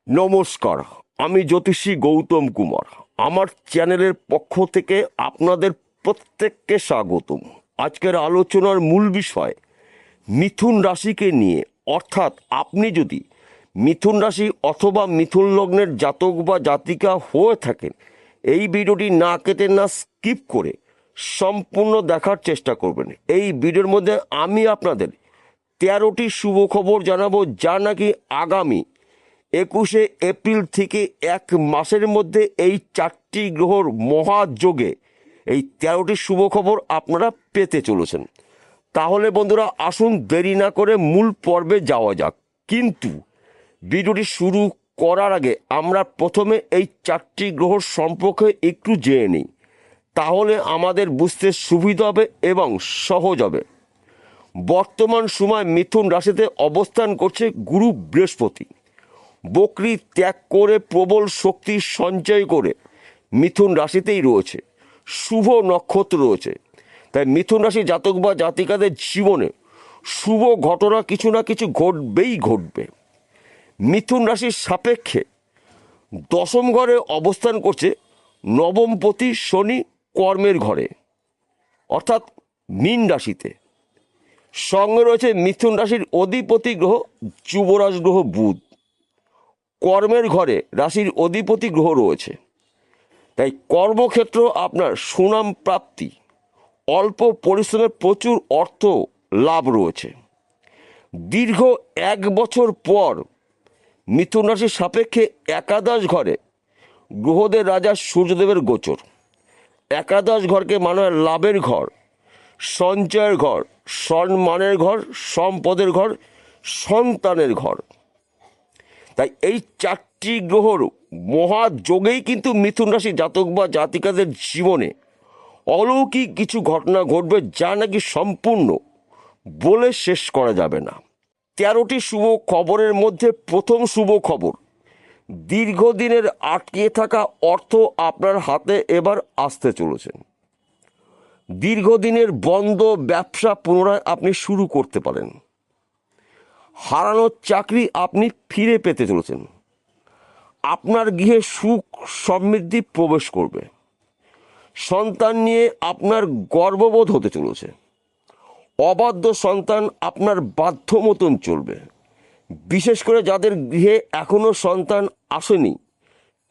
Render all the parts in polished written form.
নমস্কার, আমি জ্যোতিষী গৌতম কুমার। আমার চ্যানেলের পক্ষ থেকে আপনাদের প্রত্যেককে স্বাগতম। আজকের আলোচনার মূল বিষয় মিথুন রাশিকে নিয়ে, অর্থাৎ আপনি যদি মিথুন রাশি অথবা মিথুন লগ্নের জাতক বা জাতিকা হয়ে থাকেন, এই ভিডিওটি না কেটে না স্কিপ করে সম্পূর্ণ দেখার চেষ্টা করবেন। এই ভিডিওর মধ্যে আমি আপনাদের 13টি শুভ খবর জানাবো, যা নাকি আগামী 21শে এপ্রিল থেকে এক মাসের মধ্যে এই 4টি গ্রহর মহাযোগে এই 13টি শুভ খবর আপনারা পেতে চলেছেন। তাহলে বন্ধুরা, আসুন দেরি না করে মূল পর্বে যাওয়া যাক। কিন্তু ভিডিওটি শুরু করার আগে আমরা প্রথমে এই 4টি গ্রহর সম্পর্কে একটু জেনে নিই, তাহলে আমাদের বুঝতে সুবিধা হবে এবং সহজ হবে। বর্তমান সময় মিথুন রাশিতে অবস্থান করছে গুরু বৃহস্পতি। বকরি ত্যাগ করে প্রবল শক্তি সঞ্চয় করে মিথুন রাশিতেই রয়েছে, শুভ নক্ষত্র রয়েছে। তাই মিথুন রাশি জাতক বা জাতিকাদের জীবনে শুভ ঘটনা কিছু না কিছু ঘটবে। মিথুন রাশির সাপেক্ষে দশম ঘরে অবস্থান করছে নবমপতি শনি, কর্মের ঘরে অর্থাৎ মীন রাশিতে। সঙ্গে রয়েছে মিথুন রাশির অধিপতি গ্রহ যুবরাজ গ্রহ বুধ। কর্মের ঘরে রাশির অধিপতি গ্রহ রয়েছে। তাই কর্মক্ষেত্র আপনার সুনাম প্রাপ্তি, অল্প পরিশ্রমে প্রচুর অর্থ লাভ রয়েছে। দীর্ঘ 1 বছর পর মিথুন রাশির সাপেক্ষে একাদশ ঘরে গ্রহদের রাজা সূর্যদেবের গোচর। একাদশ ঘরকে মানা হয় লাভের ঘর, সঞ্চয়ের ঘর, সম্মানের ঘর, সম্পদের ঘর, সন্তানের ঘর। তাই এই 4টি গ্রহর মহাযোগেই কিন্তু মিথুন রাশি জাতক বা জাতিকাদের জীবনে অলৌকিক কিছু ঘটনা ঘটবে, যা নাকি সম্পূর্ণ বলে শেষ করা যাবে না। 13টি শুভ খবরের মধ্যে প্রথম শুভ খবর, দীর্ঘদিনের আটকে থাকা অর্থ আপনার হাতে এবার আসতে চলেছে। দীর্ঘদিনের বন্ধ ব্যবসা পুনরায় আপনি শুরু করতে পারেন। হারানো চাকরি আপনি ফিরে পেতে চলেছেন। আপনার গৃহে সুখ সমৃদ্ধি প্রবেশ করবে। সন্তান নিয়ে আপনার গর্ববোধ হতে চলেছে। অবাধ্য সন্তান আপনার বাধ্য মতন চলবে। বিশেষ করে যাদের গৃহে এখনও সন্তান আসেনি,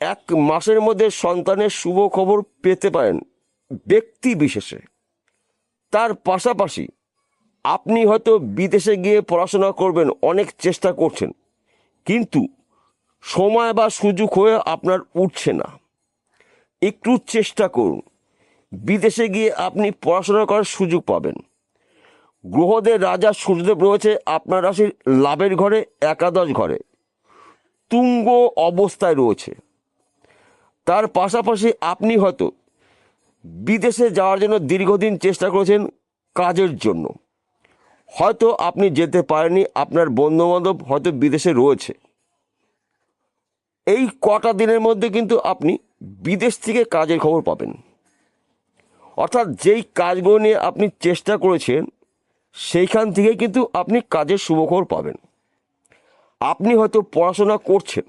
1 মাসের মধ্যে সন্তানের শুভ খবর পেতে পারেন ব্যক্তি বিশেষে। তার পাশাপাশি আপনি হয়তো বিদেশে গিয়ে পড়াশোনা করবেন, অনেক চেষ্টা করছেন, কিন্তু সময় বা সুযোগ হয়ে আপনার উঠছে না। একটু চেষ্টা করুন, বিদেশে গিয়ে আপনি পড়াশোনা করার সুযোগ পাবেন। গ্রহদের রাজা সূর্যদেব রয়েছে আপনার রাশির লাভের ঘরে, একাদশ ঘরে তুঙ্গ অবস্থায় রয়েছে। তার পাশাপাশি আপনি হয়তো বিদেশে যাওয়ার জন্য দীর্ঘদিন চেষ্টা করেছেন কাজের জন্য, হয়তো আপনি যেতে পারেননি, আপনার বন্ধুবান্ধব হয়তো বিদেশে রয়েছে। এই কটা দিনের মধ্যে কিন্তু আপনি বিদেশ থেকে কাজের খবর পাবেন। অর্থাৎ যেই কাজগুলো নিয়ে আপনি চেষ্টা করেছেন, সেইখান থেকে কিন্তু আপনি কাজের শুভখবর পাবেন। আপনি হয়তো পড়াশোনা করছেন,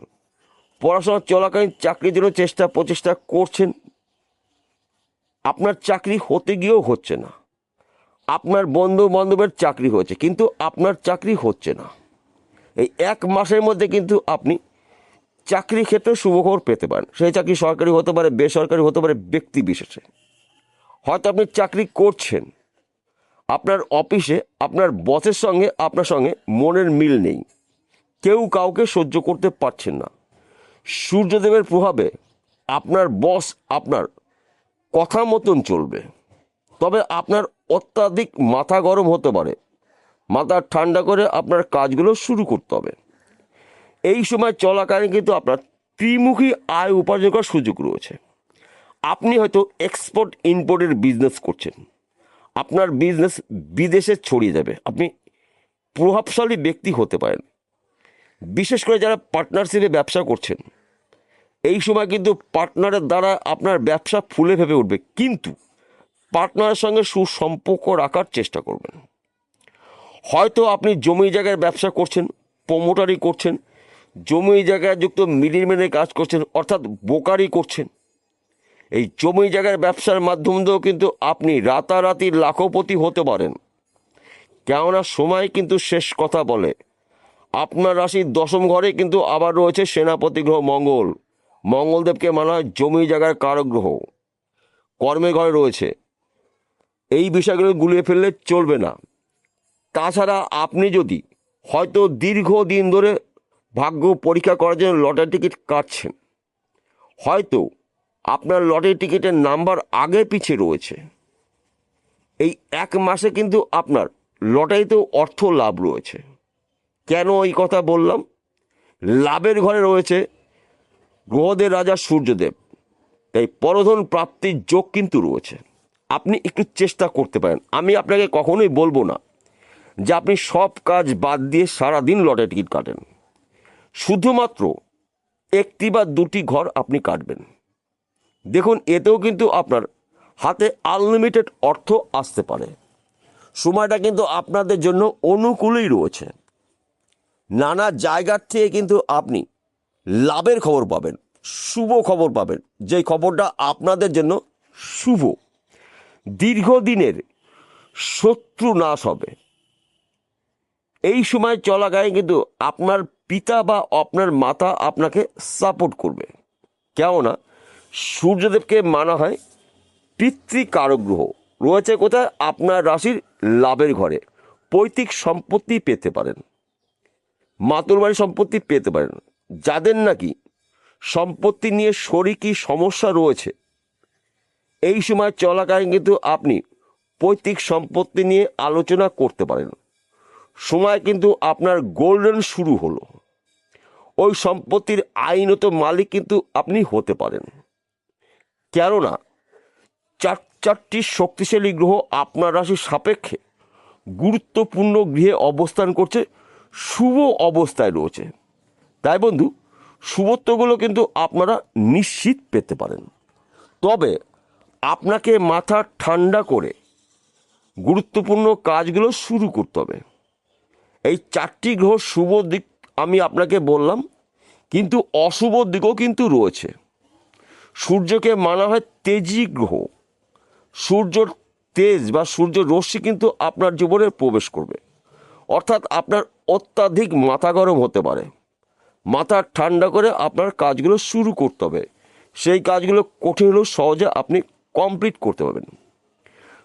পড়াশোনা চলাকালীন চাকরির জন্য প্রচেষ্টা করছেন, আপনার চাকরি হতে গিয়েও হচ্ছে না। আপনার বন্ধু বান্ধবের চাকরি হয়েছে, কিন্তু আপনার চাকরি হচ্ছে না। এই 1 মাসের মধ্যে কিন্তু আপনি চাকরি ক্ষেত্রে শুভখবর পেতে পারেন। সেই চাকরি সরকারি হতে পারে, বেসরকারি হতে পারে, ব্যক্তি বিশেষে। হয়তো আপনি চাকরি করছেন, আপনার অফিসে আপনার বসের সঙ্গে আপনার সঙ্গে মনের মিল নেই, কেউ কাউকে সহ্য করতে পারছেন না। সূর্যদেবের প্রভাবে আপনার বস আপনার কথা মতন চলবে, তবে আপনার অত্যাধিক মাথা গরম হতে পারে। মাথা ঠান্ডা করে আপনার কাজগুলো শুরু করতে হবে। এই সময় চলাকালীন কিন্তু আপনার ত্রিমুখী আয় উপার্জন করার সুযোগ রয়েছে। আপনি হয়তো এক্সপোর্ট ইম্পোর্টের বিজনেস করছেন, আপনার বিজনেস বিদেশে ছড়িয়ে যাবে, আপনি প্রভাবশালী ব্যক্তি হতে পারেন। বিশেষ করে যারা পার্টনারশিপে ব্যবসা করছেন, এই সময় কিন্তু পার্টনারের দ্বারা আপনার ব্যবসা ফুলে ফেঁপে উঠবে, কিন্তু পার্টনারের সঙ্গে সুসম্পর্ক রাখার চেষ্টা করবেন। হয়তো আপনি জমি জায়গার ব্যবসা করছেন, প্রমোটারি করছেন, জমি জায়গায় যুক্ত মিডিলম্যানে কাজ করছেন, অর্থাৎ বোকারি করছেন। এই জমি জায়গার ব্যবসার মাধ্যম দিয়েও কিন্তু আপনি রাতারাতি লাখপতি হতে পারেন। কেননা সময় কিন্তু শেষ কথা বলে। আপনার রাশির দশম ঘরে কিন্তু আবার রয়েছে সেনাপতি গ্রহ মঙ্গল। মঙ্গলদেবকে মানা হয় জমি জায়গার কারক গ্রহ, কর্মের ঘরে রয়েছে। এই বিষয়গুলো গুলিয়ে ফেললে চলবে না। তাছাড়া আপনি যদি হয়তো দীর্ঘদিন ধরে ভাগ্য পরীক্ষা করার জন্য লটারি টিকিট কাটছেন, হয়তো আপনার লটারি টিকিটের নাম্বার আগে পিছিয়ে রয়েছে, এই 1 মাসে কিন্তু আপনার লটারিতেও অর্থ লাভ রয়েছে। কেন এই কথা বললাম? লাভের ঘরে রয়েছে গ্রহদের রাজা সূর্যদেব, তাই পরধন প্রাপ্তির যোগ কিন্তু রয়েছে। আপনি একটু চেষ্টা করতে পারেন। আমি আপনাকে কখনোই বলবো না যে আপনি সব কাজ বাদ দিয়ে সারাদিন লটারি টিকিট কাটেন। শুধুমাত্র 1টি বা 2টি ঘর আপনি কাটবেন। দেখুন, এতেও কিন্তু আপনার হাতে আনলিমিটেড অর্থ আসতে পারে। সময়টা কিন্তু আপনাদের জন্য অনুকূলেই রয়েছে। নানা জায়গার থেকে কিন্তু আপনি লাভের খবর পাবেন, শুভ খবর পাবেন, যেই খবরটা আপনাদের জন্য শুভ। দীর্ঘদিনের শত্রু নাশ হবে। এই সময় চলাকালীন কিন্তু আপনার পিতা বা আপনার মাতা আপনাকে সাপোর্ট করবে। কেননা সূর্যদেবকে মানা হয় পিতৃকারক গ্রহ। রয়েছে কোথায়? আপনার রাশির লাভের ঘরে। পৈতৃক সম্পত্তি পেতে পারেন, মাতুর বাড়ির সম্পত্তি পেতে পারেন। যাদের নাকি সম্পত্তি নিয়ে শরিকি সমস্যা রয়েছে, এই সময় চলাকালীন কিন্তু আপনি পৈতৃক সম্পত্তি নিয়ে আলোচনা করতে পারেন। সময় কিন্তু আপনার গোল্ডেন শুরু হলো। ওই সম্পত্তির আইনত মালিক কিন্তু আপনি হতে পারেন। কেননা চারটি শক্তিশালী গ্রহ আপনার রাশির সাপেক্ষে গুরুত্বপূর্ণ গৃহে অবস্থান করছে, শুভ অবস্থায় রয়েছে। তাই বন্ধু, শুভত্বগুলো কিন্তু আপনারা নিশ্চিত পেতে পারেন। তবে আপনাকে মাথা ঠান্ডা করে গুরুত্বপূর্ণ কাজগুলো শুরু করতে হবে। এই 4টি গ্রহ শুভ দিক আমি আপনাকে বললাম, কিন্তু অশুভ দিকও কিন্তু রয়েছে। সূর্যকে মানা হয় তেজি গ্রহ। সূর্যর তেজ বা সূর্য রশ্মি কিন্তু আপনার জীবনে প্রবেশ করবে, অর্থাৎ আপনার অত্যাধিক মাথা গরম হতে পারে। মাথা ঠান্ডা করে আপনার কাজগুলো শুরু করতে হবে। সেই কাজগুলো কঠিন হলেও সহজে আপনি কমপ্লিট করতে পারবেন।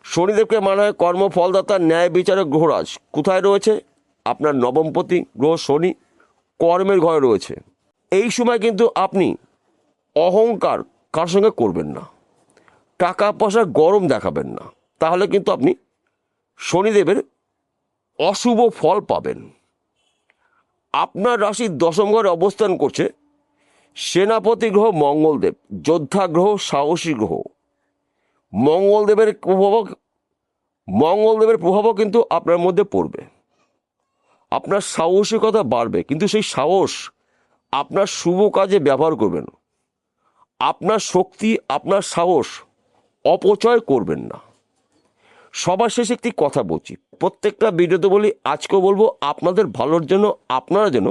শনিদেবকে মানা হয় কর্মফলদাতা, ন্যায় বিচারক গ্রহরাজ। কোথায় রয়েছে? আপনার নবমপতি গ্রহ শনি কর্মের ঘরে রয়েছে। এই সময় কিন্তু আপনি অহংকার কার সঙ্গে করবেন না, টাকা পয়সা গরম দেখাবেন না, তাহলে কিন্তু আপনি শনিদেবের অশুভ ফল পাবেন। আপনার রাশির দশম ঘরে অবস্থান করছে সেনাপতি গ্রহ মঙ্গলদেব, যোদ্ধা গ্রহ, সাহসী গ্রহ। মঙ্গলদেবের প্রভাবও কিন্তু আপনার মধ্যে পড়বে। আপনার সাহসিকতা বাড়বে, কিন্তু সেই সাহস আপনার শুভ কাজে ব্যবহার করবেন। আপনার শক্তি, আপনার সাহস অপচয় করবেন না। সবার শেষে একটি কথা বলছি, প্রত্যেকটা ভিডিওতে বলি, আজকেও বলবো, আপনাদের ভালোর জন্য, আপনারা যেন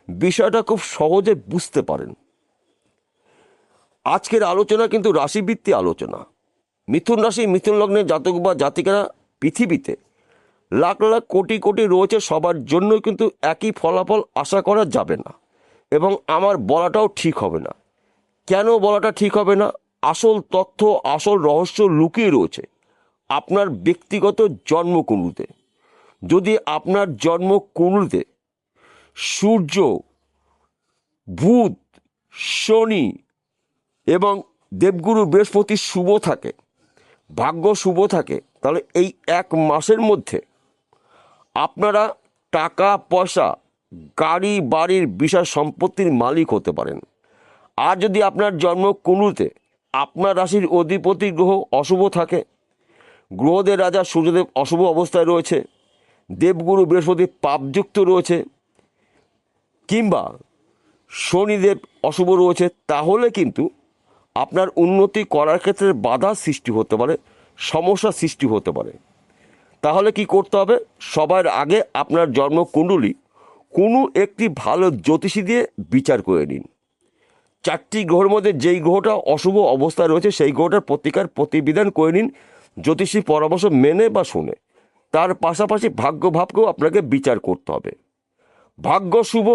বিষয়টা খুব সহজে বুঝতে পারেন। আজকের আলোচনা কিন্তু রাশিভিত্তিক আলোচনা। মিথুন রাশি, মিথুন লগ্নের জাতক বা জাতিকারা পৃথিবীতে লাখ লাখ কোটি কোটি রয়েছে, সবার জন্য কিন্তু একই ফলাফল আশা করা যাবে না, এবং আমার বলাটাও ঠিক হবে না। কেন বলাটা ঠিক হবে না? আসল তথ্য, আসল রহস্য লুকিয়ে রয়েছে আপনার ব্যক্তিগত জন্মকুণ্ডলিতে। যদি আপনার জন্মকুণ্ডলিতে সূর্য, বুধ, শনি এবং দেবগুরু বৃহস্পতি শুভ থাকে, ভাগ্য শুভ থাকে, তাহলে এই 1 মাসের মধ্যে আপনারা টাকা পয়সা, গাড়ি বাড়ির বিশাল সম্পত্তির মালিক হতে পারেন। আর যদি আপনার জন্মকুণ্ডলিতে আপনার রাশির অধিপতি গ্রহ অশুভ থাকে, গ্রহদের রাজা সূর্যদেব অশুভ অবস্থায় রয়েছে, দেবগুরু বৃহস্পতি পাপযুক্ত রয়েছে, কিংবা শনিদেব অশুভ রয়েছে, তাহলে কিন্তু আপনার উন্নতি করার ক্ষেত্রে বাধা সৃষ্টি হতে পারে, সমস্যা সৃষ্টি হতে পারে। তাহলে কি করতে হবে? সবার আগে আপনার জন্মকুণ্ডলী কোনো একটি ভালো জ্যোতিষী দিয়ে বিচার করে নিন। 4টি গ্রহের মধ্যে যেই গ্রহটা অশুভ অবস্থায় রয়েছে সেই গ্রহটার প্রতিবিধান করে নিন জ্যোতিষী পরামর্শ মেনে বা শুনে। তার পাশাপাশি ভাগ্যভাবকেও আপনাকে বিচার করতে হবে। ভাগ্য শুভ,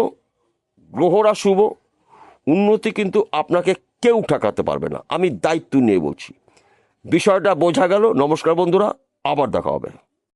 গ্রহরা শুভ, উন্নতি কিন্তু আপনাকে কেউ ঠেকাতে পারবে না, আমি দায়িত্ব নিয়ে বলছি। বিষয়টা বোঝা গেল? নমস্কার বন্ধুরা, আবার দেখা হবে।